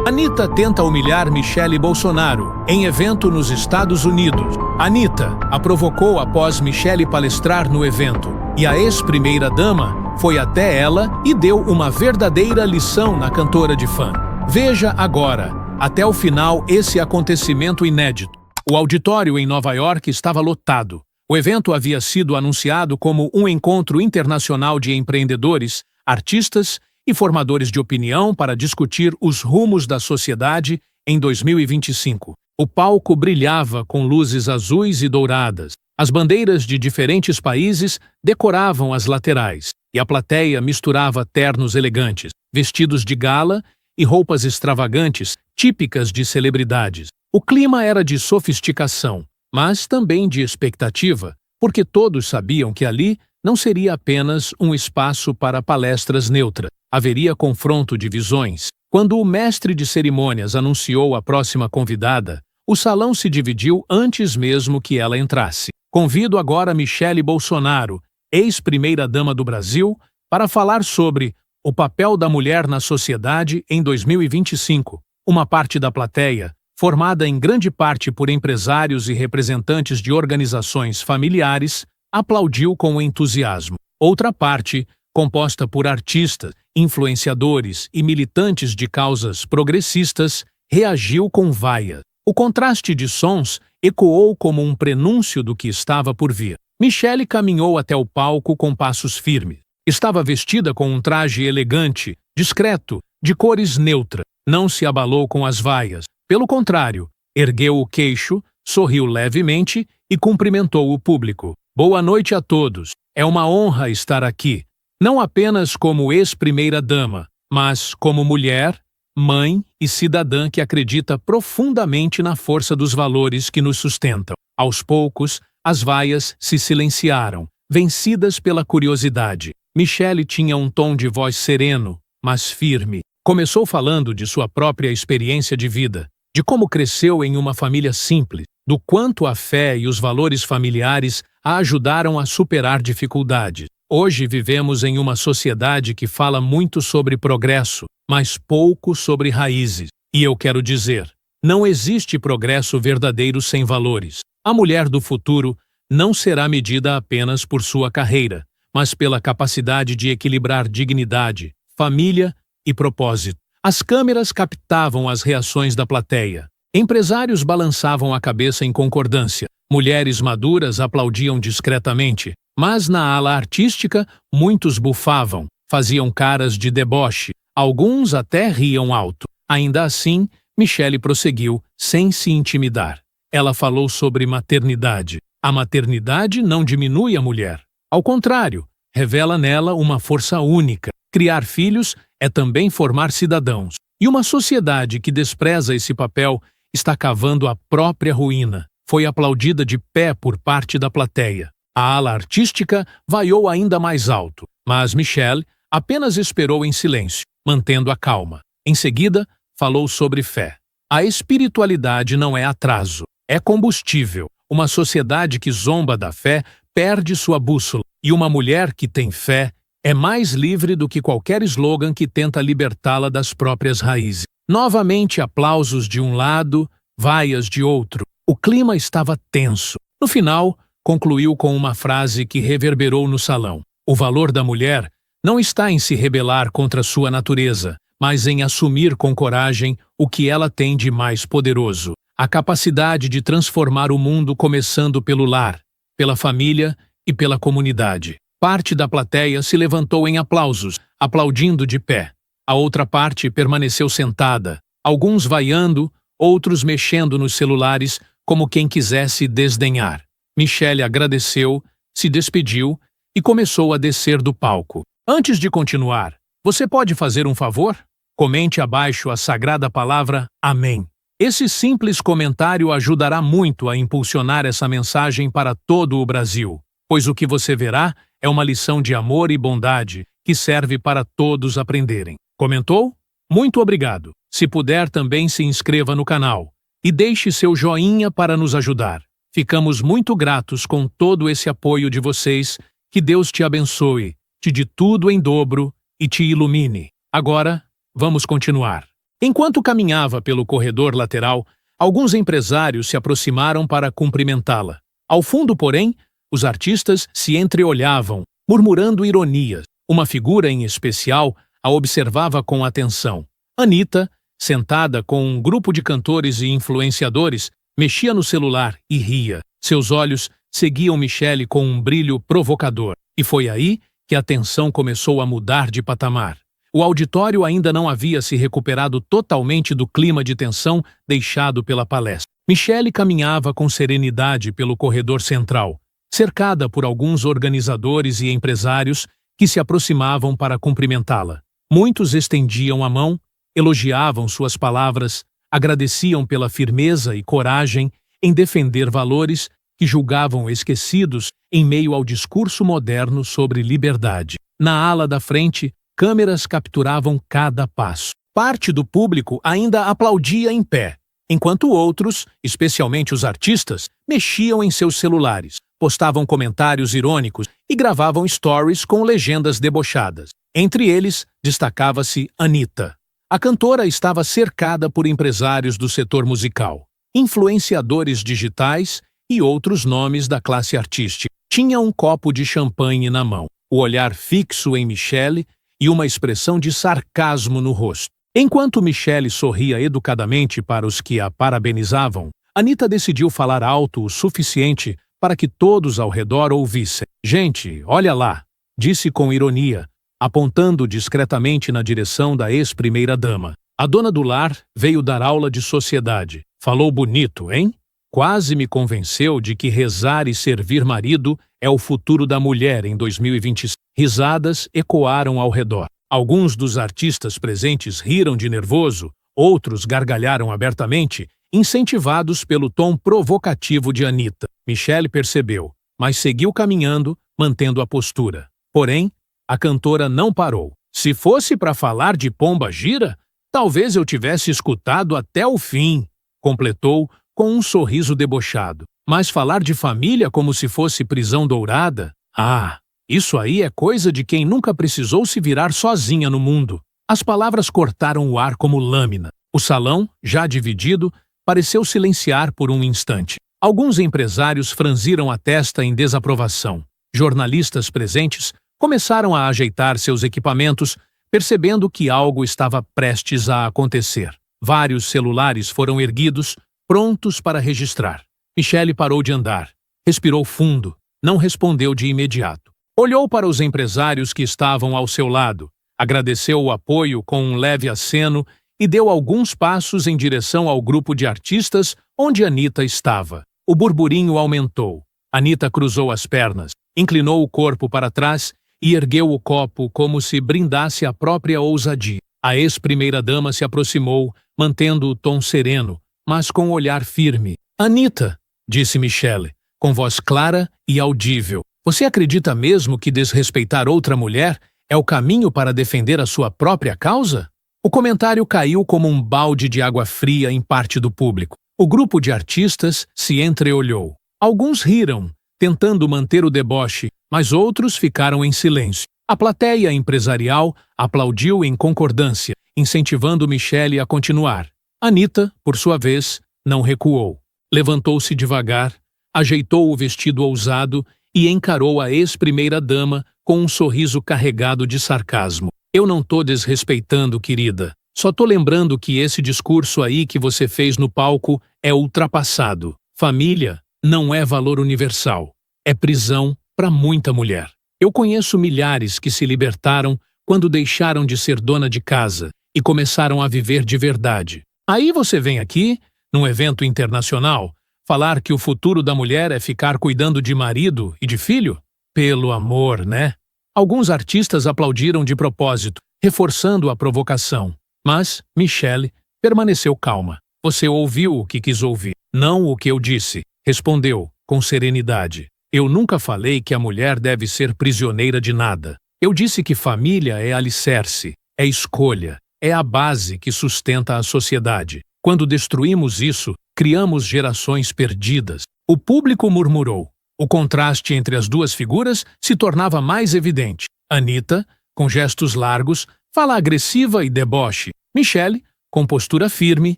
Anitta tenta humilhar Michele Bolsonaro em evento nos Estados Unidos. Anitta a provocou após Michele palestrar no evento, e a ex-primeira-dama foi até ela e deu uma verdadeira lição na cantora de funk. Veja agora, até o final, esse acontecimento inédito. O auditório em Nova York estava lotado. O evento havia sido anunciado como um encontro internacional de empreendedores, artistas e formadores de opinião para discutir os rumos da sociedade em 2025. O palco brilhava com luzes azuis e douradas. As bandeiras de diferentes países decoravam as laterais, e a plateia misturava ternos elegantes, vestidos de gala e roupas extravagantes, típicas de celebridades. O clima era de sofisticação, mas também de expectativa, porque todos sabiam que ali não seria apenas um espaço para palestras neutras. Haveria confronto de visões. Quando o mestre de cerimônias anunciou a próxima convidada, o salão se dividiu antes mesmo que ela entrasse. Convido agora Michele Bolsonaro, ex-primeira-dama do Brasil, para falar sobre o papel da mulher na sociedade em 2025. Uma parte da plateia, formada em grande parte por empresários e representantes de organizações familiares, aplaudiu com entusiasmo. Outra parte, composta por artistas, influenciadores e militantes de causas progressistas, reagiu com vaias. O contraste de sons ecoou como um prenúncio do que estava por vir. Michele caminhou até o palco com passos firmes. Estava vestida com um traje elegante, discreto, de cores neutras. Não se abalou com as vaias. Pelo contrário, ergueu o queixo, sorriu levemente e cumprimentou o público. Boa noite a todos. É uma honra estar aqui. Não apenas como ex-primeira-dama, mas como mulher, mãe e cidadã que acredita profundamente na força dos valores que nos sustentam. Aos poucos, as vaias se silenciaram, vencidas pela curiosidade. Michele tinha um tom de voz sereno, mas firme. Começou falando de sua própria experiência de vida, de como cresceu em uma família simples, do quanto a fé e os valores familiares a ajudaram a superar dificuldades. Hoje vivemos em uma sociedade que fala muito sobre progresso, mas pouco sobre raízes. E eu quero dizer, não existe progresso verdadeiro sem valores. A mulher do futuro não será medida apenas por sua carreira, mas pela capacidade de equilibrar dignidade, família e propósito. As câmeras captavam as reações da plateia. Empresários balançavam a cabeça em concordância. Mulheres maduras aplaudiam discretamente. Mas na ala artística, muitos bufavam, faziam caras de deboche. Alguns até riam alto. Ainda assim, Michele prosseguiu, sem se intimidar. Ela falou sobre maternidade. A maternidade não diminui a mulher. Ao contrário, revela nela uma força única. Criar filhos é também formar cidadãos. E uma sociedade que despreza esse papel está cavando a própria ruína. Foi aplaudida de pé por parte da plateia. A ala artística vaiou ainda mais alto, mas Michele apenas esperou em silêncio, mantendo a calma. Em seguida, falou sobre fé. A espiritualidade não é atraso, é combustível. Uma sociedade que zomba da fé perde sua bússola, e uma mulher que tem fé é mais livre do que qualquer slogan que tenta libertá-la das próprias raízes. Novamente aplausos de um lado, vaias de outro. O clima estava tenso. No final, concluiu com uma frase que reverberou no salão. O valor da mulher não está em se rebelar contra sua natureza, mas em assumir com coragem o que ela tem de mais poderoso. A capacidade de transformar o mundo começando pelo lar, pela família e pela comunidade. Parte da plateia se levantou em aplausos, aplaudindo de pé. A outra parte permaneceu sentada, alguns vaiando, outros mexendo nos celulares como quem quisesse desdenhar. Michele agradeceu, se despediu e começou a descer do palco. Antes de continuar, você pode fazer um favor? Comente abaixo a sagrada palavra Amém. Esse simples comentário ajudará muito a impulsionar essa mensagem para todo o Brasil, pois o que você verá é uma lição de amor e bondade que serve para todos aprenderem. Comentou? Muito obrigado. Se puder, também se inscreva no canal e deixe seu joinha para nos ajudar. Ficamos muito gratos com todo esse apoio de vocês. Que Deus te abençoe, te dê tudo em dobro e te ilumine. Agora, vamos continuar. Enquanto caminhava pelo corredor lateral, alguns empresários se aproximaram para cumprimentá-la. Ao fundo, porém, os artistas se entreolhavam, murmurando ironias. Uma figura em especial a observava com atenção. Anitta, sentada com um grupo de cantores e influenciadores, mexia no celular e ria. Seus olhos seguiam Michele com um brilho provocador. E foi aí que a tensão começou a mudar de patamar. O auditório ainda não havia se recuperado totalmente do clima de tensão deixado pela palestra. Michele caminhava com serenidade pelo corredor central, cercada por alguns organizadores e empresários que se aproximavam para cumprimentá-la. Muitos estendiam a mão, elogiavam suas palavras, agradeciam pela firmeza e coragem em defender valores que julgavam esquecidos em meio ao discurso moderno sobre liberdade. Na ala da frente, câmeras capturavam cada passo. Parte do público ainda aplaudia em pé, enquanto outros, especialmente os artistas, mexiam em seus celulares, postavam comentários irônicos e gravavam stories com legendas debochadas. Entre eles, destacava-se Anitta. A cantora estava cercada por empresários do setor musical, influenciadores digitais e outros nomes da classe artística. Tinha um copo de champanhe na mão, o olhar fixo em Michele e uma expressão de sarcasmo no rosto. Enquanto Michele sorria educadamente para os que a parabenizavam, Anitta decidiu falar alto o suficiente para que todos ao redor ouvissem. "Gente, olha lá", disse com ironia, apontando discretamente na direção da ex-primeira-dama. "A dona do lar veio dar aula de sociedade. Falou bonito, hein? Quase me convenceu de que rezar e servir marido é o futuro da mulher em 2026. Risadas ecoaram ao redor. Alguns dos artistas presentes riram de nervoso, outros gargalharam abertamente, incentivados pelo tom provocativo de Anitta. Michele percebeu, mas seguiu caminhando, mantendo a postura. Porém, a cantora não parou. "Se fosse para falar de pomba gira, talvez eu tivesse escutado até o fim", completou com um sorriso debochado. "Mas falar de família como se fosse prisão dourada? Ah, isso aí é coisa de quem nunca precisou se virar sozinha no mundo." As palavras cortaram o ar como lâmina. O salão, já dividido, pareceu silenciar por um instante. Alguns empresários franziram a testa em desaprovação. Jornalistas presentes começaram a ajeitar seus equipamentos, percebendo que algo estava prestes a acontecer. Vários celulares foram erguidos, prontos para registrar. Michele parou de andar, respirou fundo, não respondeu de imediato. Olhou para os empresários que estavam ao seu lado, agradeceu o apoio com um leve aceno e deu alguns passos em direção ao grupo de artistas onde Anitta estava. O burburinho aumentou. Anitta cruzou as pernas, inclinou o corpo para trás e ergueu o copo como se brindasse a própria ousadia. A ex-primeira-dama se aproximou, mantendo o tom sereno, mas com o olhar firme. "Anitta", disse Michele, com voz clara e audível, "você acredita mesmo que desrespeitar outra mulher é o caminho para defender a sua própria causa?" O comentário caiu como um balde de água fria em parte do público. O grupo de artistas se entreolhou. Alguns riram, tentando manter o deboche, mas outros ficaram em silêncio. A plateia empresarial aplaudiu em concordância, incentivando Michele a continuar. Anitta, por sua vez, não recuou. Levantou-se devagar, ajeitou o vestido ousado e encarou a ex-primeira-dama com um sorriso carregado de sarcasmo. "Eu não tô desrespeitando, querida. Só tô lembrando que esse discurso aí que você fez no palco é ultrapassado. Família não é valor universal. É prisão para muita mulher. Eu conheço milhares que se libertaram quando deixaram de ser dona de casa e começaram a viver de verdade. Aí você vem aqui, num evento internacional, falar que o futuro da mulher é ficar cuidando de marido e de filho? Pelo amor, né?" Alguns artistas aplaudiram de propósito, reforçando a provocação. Mas Michele permaneceu calma. "Você ouviu o que quis ouvir, não o que eu disse", respondeu, com serenidade. "Eu nunca falei que a mulher deve ser prisioneira de nada. Eu disse que família é alicerce, é escolha, é a base que sustenta a sociedade. Quando destruímos isso, criamos gerações perdidas." O público murmurou. O contraste entre as duas figuras se tornava mais evidente. Anitta, com gestos largos, fala agressiva e deboche. Michele, com postura firme,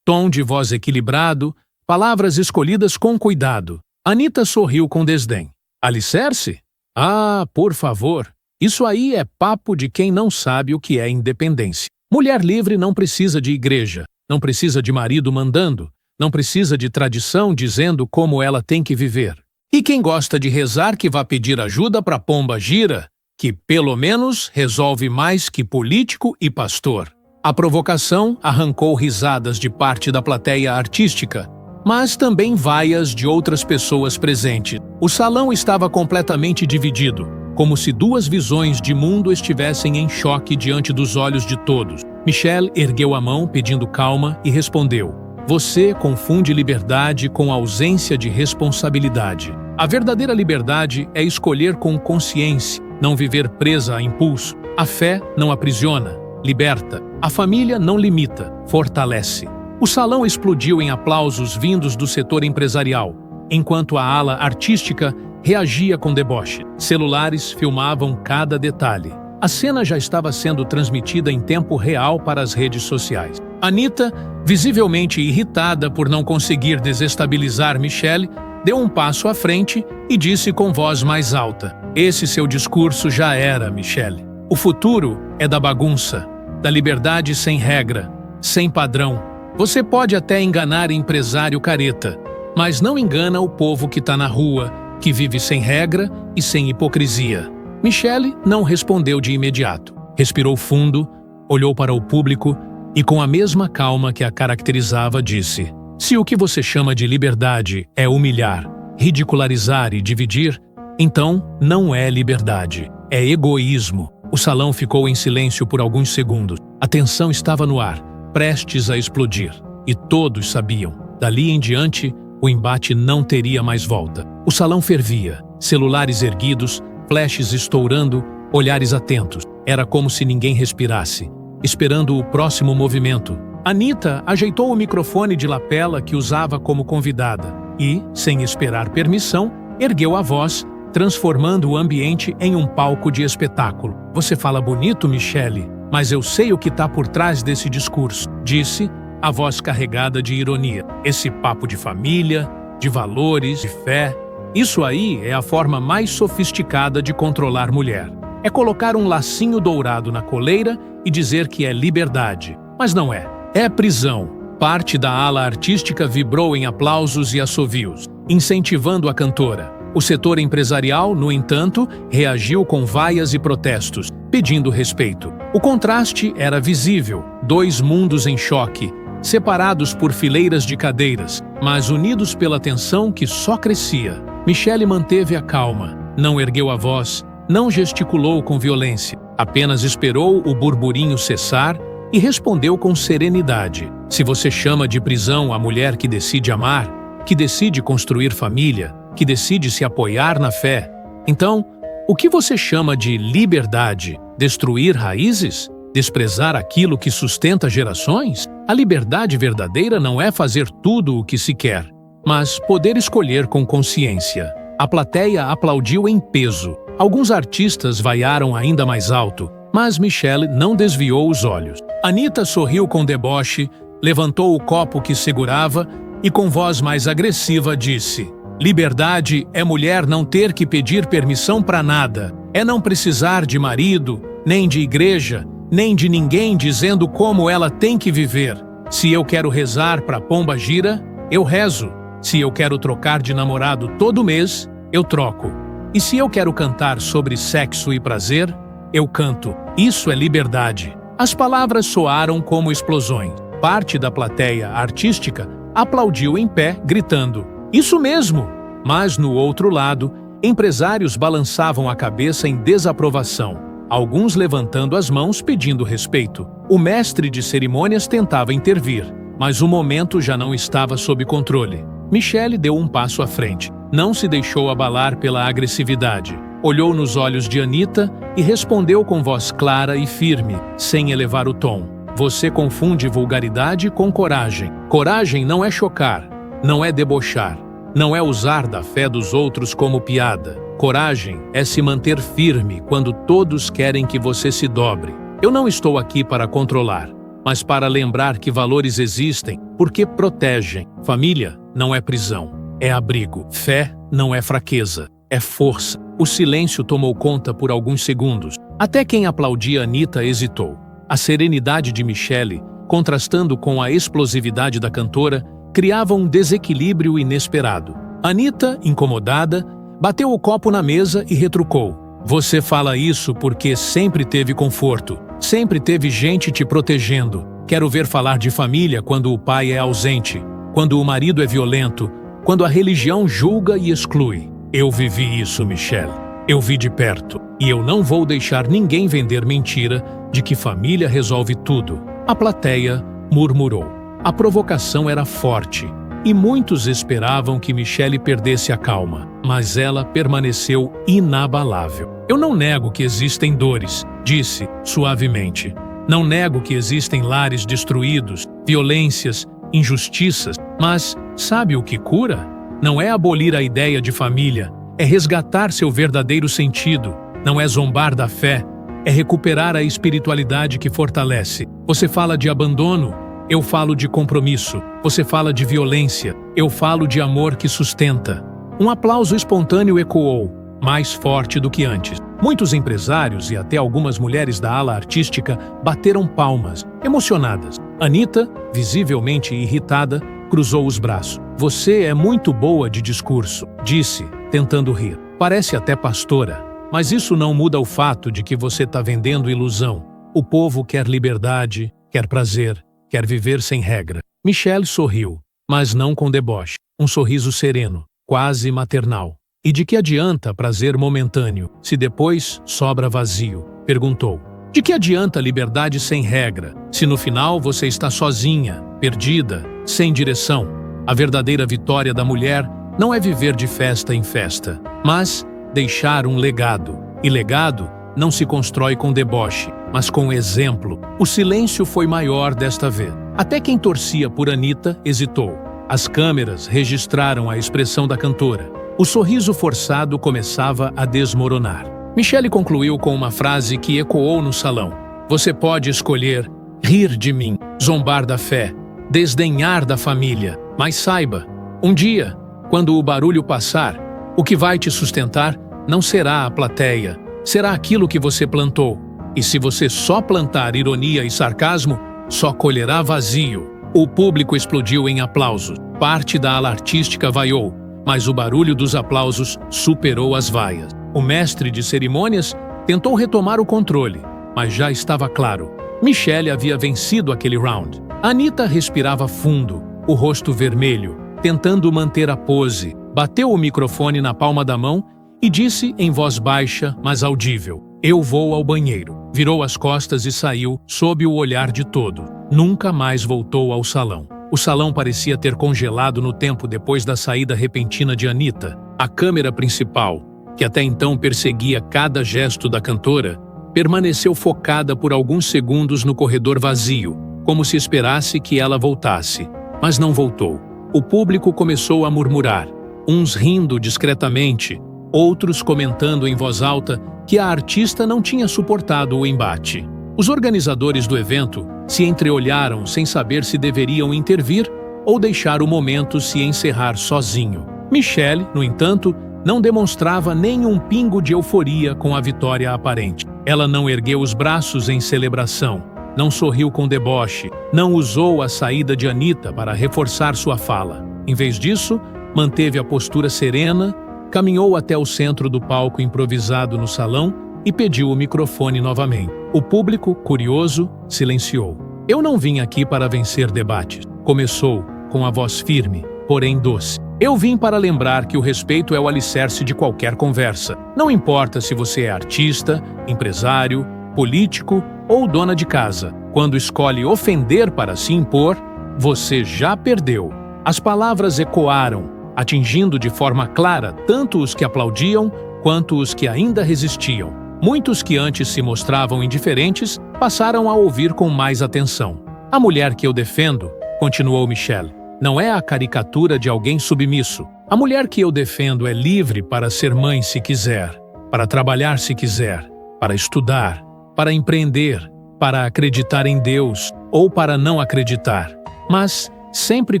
tom de voz equilibrado, palavras escolhidas com cuidado. Anita sorriu com desdém. Alicerce? Ah, por favor. Isso aí é papo de quem não sabe o que é independência. Mulher livre não precisa de igreja, não precisa de marido mandando, não precisa de tradição dizendo como ela tem que viver. E quem gosta de rezar que vá pedir ajuda para pomba gira, que pelo menos resolve mais que político e pastor. A provocação arrancou risadas de parte da plateia artística, mas também vaias de outras pessoas presentes. O salão estava completamente dividido, como se duas visões de mundo estivessem em choque diante dos olhos de todos. Michelle ergueu a mão pedindo calma e respondeu: "Você confunde liberdade com ausência de responsabilidade. A verdadeira liberdade é escolher com consciência, não viver presa a impulso. A fé não aprisiona, liberta. A família não limita, fortalece." O salão explodiu em aplausos vindos do setor empresarial, enquanto a ala artística reagia com deboche. Celulares filmavam cada detalhe. A cena já estava sendo transmitida em tempo real para as redes sociais. Anita, visivelmente irritada por não conseguir desestabilizar Michelle, deu um passo à frente e disse com voz mais alta: "Esse seu discurso já era, Michelle. O futuro é da bagunça, da liberdade sem regra, sem padrão. Você pode até enganar empresário careta, mas não engana o povo que está na rua, que vive sem regra e sem hipocrisia." Michelle não respondeu de imediato. Respirou fundo, olhou para o público e, com a mesma calma que a caracterizava, disse: "Se o que você chama de liberdade é humilhar, ridicularizar e dividir, então não é liberdade, é egoísmo." O salão ficou em silêncio por alguns segundos. A tensão estava no ar, prestes a explodir. E todos sabiam, dali em diante, o embate não teria mais volta. O salão fervia, celulares erguidos, flashes estourando, olhares atentos. Era como se ninguém respirasse, esperando o próximo movimento. Anita ajeitou o microfone de lapela que usava como convidada e, sem esperar permissão, ergueu a voz, transformando o ambiente em um palco de espetáculo. "Você fala bonito, Michelle, mas eu sei o que está por trás desse discurso", disse, a voz carregada de ironia. "Esse papo de família, de valores, de fé, isso aí é a forma mais sofisticada de controlar mulher. É colocar um lacinho dourado na coleira e dizer que é liberdade. Mas não é. É prisão." Parte da ala artística vibrou em aplausos e assovios, incentivando a cantora. O setor empresarial, no entanto, reagiu com vaias e protestos, pedindo respeito. O contraste era visível, dois mundos em choque, separados por fileiras de cadeiras, mas unidos pela tensão que só crescia. Michelle manteve a calma, não ergueu a voz, não gesticulou com violência, apenas esperou o burburinho cessar e respondeu com serenidade: "Se você chama de prisão a mulher que decide amar, que decide construir família, que decide se apoiar na fé, então, o que você chama de liberdade? Destruir raízes? Desprezar aquilo que sustenta gerações? A liberdade verdadeira não é fazer tudo o que se quer, mas poder escolher com consciência." A plateia aplaudiu em peso. Alguns artistas vaiaram ainda mais alto, mas Michelle não desviou os olhos. Anita sorriu com deboche, levantou o copo que segurava e, com voz mais agressiva, disse: "Liberdade é mulher não ter que pedir permissão para nada. É não precisar de marido, nem de igreja, nem de ninguém dizendo como ela tem que viver. Se eu quero rezar para pomba gira, eu rezo. Se eu quero trocar de namorado todo mês, eu troco. E se eu quero cantar sobre sexo e prazer, eu canto. Isso é liberdade." As palavras soaram como explosões. Parte da plateia artística aplaudiu em pé, gritando: "Isso mesmo!" Mas, no outro lado, empresários balançavam a cabeça em desaprovação, alguns levantando as mãos pedindo respeito. O mestre de cerimônias tentava intervir, mas o momento já não estava sob controle. Michelle deu um passo à frente, não se deixou abalar pela agressividade. Olhou nos olhos de Anita e respondeu com voz clara e firme, sem elevar o tom: "Você confunde vulgaridade com coragem. Coragem não é chocar, não é debochar, não é usar da fé dos outros como piada. Coragem é se manter firme quando todos querem que você se dobre. Eu não estou aqui para controlar. mas para lembrar que valores existem porque protegem. Família não é prisão, é abrigo. Fé não é fraqueza, é força. O silêncio tomou conta por alguns segundos. Até quem aplaudia Anitta hesitou. A serenidade de Michele, contrastando com a explosividade da cantora, criava um desequilíbrio inesperado. Anitta, incomodada, bateu o copo na mesa e retrucou: "Você fala isso porque sempre teve conforto, sempre teve gente te protegendo. Quero ver falar de família quando o pai é ausente, quando o marido é violento, quando a religião julga e exclui. Eu vivi isso, Michele. Eu vi de perto. E eu não vou deixar ninguém vender mentira de que família resolve tudo." A plateia murmurou. A provocação era forte e muitos esperavam que Michele perdesse a calma, mas ela permaneceu inabalável. "Eu não nego que existem dores", disse suavemente. "Não nego que existem lares destruídos, violências, injustiças, mas sabe o que cura? Não é abolir a ideia de família, é resgatar seu verdadeiro sentido, não é zombar da fé, é recuperar a espiritualidade que fortalece. Você fala de abandono, eu falo de compromisso. Você fala de violência, eu falo de amor que sustenta." Um aplauso espontâneo ecoou, mais forte do que antes. Muitos empresários e até algumas mulheres da ala artística bateram palmas, emocionadas. Anitta, visivelmente irritada, cruzou os braços. "Você é muito boa de discurso", disse, tentando rir. "Parece até pastora. Mas isso não muda o fato de que você está vendendo ilusão. O povo quer liberdade, quer prazer, quer viver sem regra." Michele sorriu, mas não com deboche. Um sorriso sereno, quase maternal. "E de que adianta prazer momentâneo, se depois sobra vazio?" perguntou. "De que adianta liberdade sem regra, se no final você está sozinha, perdida, sem direção? A verdadeira vitória da mulher não é viver de festa em festa, mas deixar um legado. E legado não se constrói com deboche, mas com exemplo." O silêncio foi maior desta vez. Até quem torcia por Anitta hesitou. As câmeras registraram a expressão da cantora. O sorriso forçado começava a desmoronar. Michele concluiu com uma frase que ecoou no salão: "Você pode escolher rir de mim, zombar da fé, desdenhar da família, mas saiba, um dia, quando o barulho passar, o que vai te sustentar não será a plateia, será aquilo que você plantou. E se você só plantar ironia e sarcasmo, só colherá vazio." O público explodiu em aplausos. Parte da ala artística vaiou, mas o barulho dos aplausos superou as vaias. O mestre de cerimônias tentou retomar o controle, mas já estava claro. Michele havia vencido aquele round. Anitta respirava fundo, o rosto vermelho, tentando manter a pose. Bateu o microfone na palma da mão e disse em voz baixa, mas audível: "Eu vou ao banheiro." Virou as costas e saiu sob o olhar de todos. Nunca mais voltou ao salão. O salão parecia ter congelado no tempo depois da saída repentina de Anitta. A câmera principal, que até então perseguia cada gesto da cantora, permaneceu focada por alguns segundos no corredor vazio, como se esperasse que ela voltasse. Mas não voltou. O público começou a murmurar, uns rindo discretamente, outros comentando em voz alta que a artista não tinha suportado o embate. Os organizadores do evento se entreolharam sem saber se deveriam intervir ou deixar o momento se encerrar sozinho. Michele, no entanto, não demonstrava nenhum pingo de euforia com a vitória aparente. Ela não ergueu os braços em celebração, não sorriu com deboche, não usou a saída de Anitta para reforçar sua fala. Em vez disso, manteve a postura serena, caminhou até o centro do palco improvisado no salão e pediu o microfone novamente. O público, curioso, silenciou. "Eu não vim aqui para vencer debates", começou, com a voz firme, porém doce. "Eu vim para lembrar que o respeito é o alicerce de qualquer conversa. Não importa se você é artista, empresário, político ou dona de casa. Quando escolhe ofender para se impor, você já perdeu." As palavras ecoaram, atingindo de forma clara tanto os que aplaudiam quanto os que ainda resistiam. Muitos que antes se mostravam indiferentes passaram a ouvir com mais atenção. "A mulher que eu defendo", continuou Michele, "não é a caricatura de alguém submisso. A mulher que eu defendo é livre para ser mãe se quiser, para trabalhar se quiser, para estudar, para empreender, para acreditar em Deus ou para não acreditar, mas sempre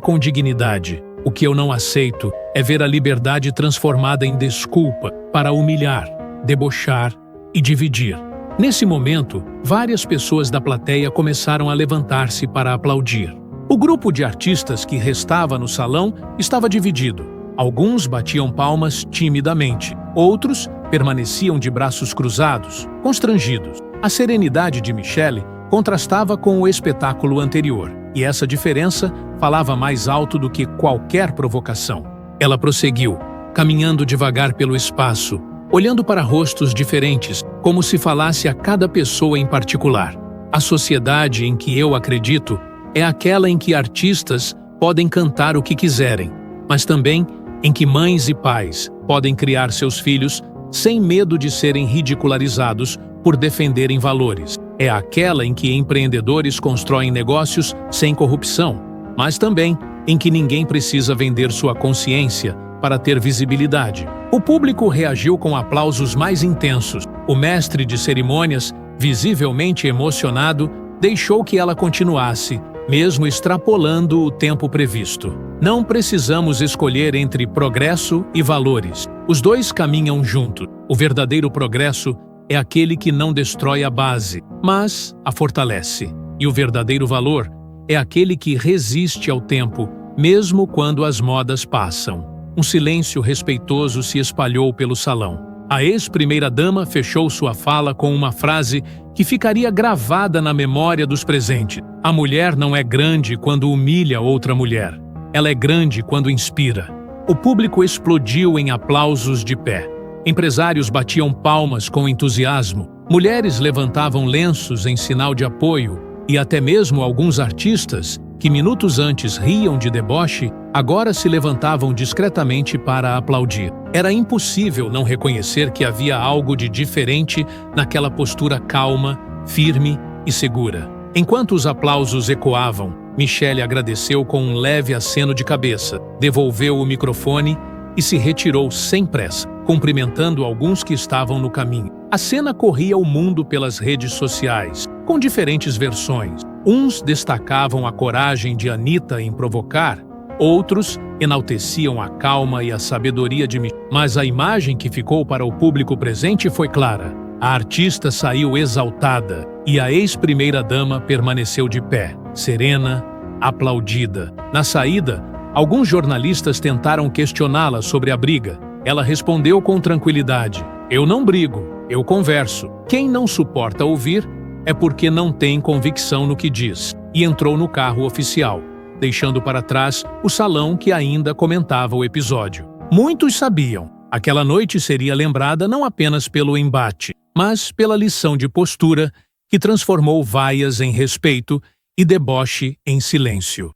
com dignidade. O que eu não aceito é ver a liberdade transformada em desculpa para humilhar, debochar e dividir. Nesse momento, várias pessoas da plateia começaram a levantar-se para aplaudir. O grupo de artistas que restava no salão estava dividido. Alguns batiam palmas timidamente, outros permaneciam de braços cruzados, constrangidos. A serenidade de Michele contrastava com o espetáculo anterior, e essa diferença falava mais alto do que qualquer provocação. Ela prosseguiu, caminhando devagar pelo espaço, olhando para rostos diferentes, como se falasse a cada pessoa em particular. A sociedade em que eu acredito é aquela em que artistas podem cantar o que quiserem, mas também em que mães e pais podem criar seus filhos sem medo de serem ridicularizados por defenderem valores. É aquela em que empreendedores constroem negócios sem corrupção, mas também em que ninguém precisa vender sua consciência para ter visibilidade. O público reagiu com aplausos mais intensos. O mestre de cerimônias, visivelmente emocionado, deixou que ela continuasse, mesmo extrapolando o tempo previsto. Não precisamos escolher entre progresso e valores. Os dois caminham juntos. O verdadeiro progresso é aquele que não destrói a base, mas a fortalece. E o verdadeiro valor é aquele que resiste ao tempo, mesmo quando as modas passam. Um silêncio respeitoso se espalhou pelo salão. A ex-primeira-dama fechou sua fala com uma frase que ficaria gravada na memória dos presentes. A mulher não é grande quando humilha outra mulher. Ela é grande quando inspira. O público explodiu em aplausos de pé. Empresários batiam palmas com entusiasmo. Mulheres levantavam lenços em sinal de apoio. E até mesmo alguns artistas, que minutos antes riam de deboche, agora se levantavam discretamente para aplaudir. Era impossível não reconhecer que havia algo de diferente naquela postura calma, firme e segura. Enquanto os aplausos ecoavam, Michele agradeceu com um leve aceno de cabeça, devolveu o microfone e se retirou sem pressa, cumprimentando alguns que estavam no caminho. A cena corria o mundo pelas redes sociais, com diferentes versões. Uns destacavam a coragem de Anitta em provocar, outros enalteciam a calma e a sabedoria de Michele. Mas a imagem que ficou para o público presente foi clara. A artista saiu exaltada e a ex-primeira-dama permaneceu de pé, serena, aplaudida. Na saída, alguns jornalistas tentaram questioná-la sobre a briga. Ela respondeu com tranquilidade: "Eu não brigo, eu converso. Quem não suporta ouvir é porque não tem convicção no que diz", e entrou no carro oficial, deixando para trás o salão que ainda comentava o episódio. Muitos sabiam, aquela noite seria lembrada não apenas pelo embate, mas pela lição de postura que transformou vaias em respeito e deboche em silêncio.